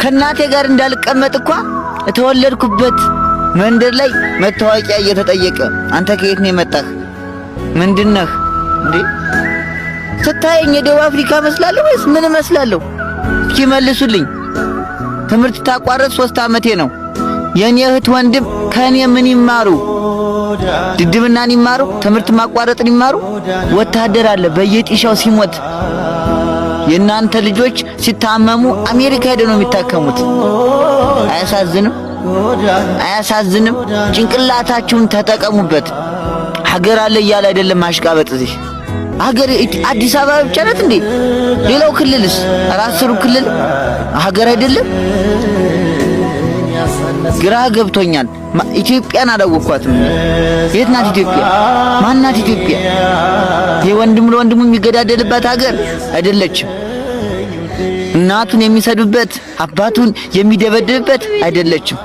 ከናቴ ጋር እንዳልቀመጥ እንኳን ተወለድኩበት መንደር ላይ መታወቂያ እየተጠየቀ አንተ ከየት ነው የመጣህ ምንድነህ እንዴ ስታየኝ የደቡብ አፍሪካ መስላለሁ ወይስ ምን መስላለሁ እስኪ መልሱልኝ ትምህርት ታቋረጥ 3 አመቴ ነው የኔ እህት ወንድም ከኔ ምን ይማሩ ድድብናን ይማሩ ትምህርት ማቋረጥን ይማሩ ወታደር አለ በየጢሻው ሲሞት የናንተ ልጆች ሲታመሙ አሜሪካ ሄደው ነው የሚታከሙት አያሳዝንም ጭንቅላታችሁን ተጠቀሙበት ሀገር አለ ይያለ አይደለም ማሽቃበጥ እዚህ ሀገር አዲስ አበባ ብቻ ናት እንዴ ሌላው ክልልስ ራስሩ ክልል ሀገር አይደለም ግራ ገብቶኛል ኢትዮጵያን አላወኳትም የት ናት ኢትዮጵያ ማን ናት ኢትዮጵያ የወንድም ለወንድሙ የሚገዳደልባት ሀገር አይደለችም እናቱን የሚሰዱበት አባቱን የሚደበድብበት አይደለችም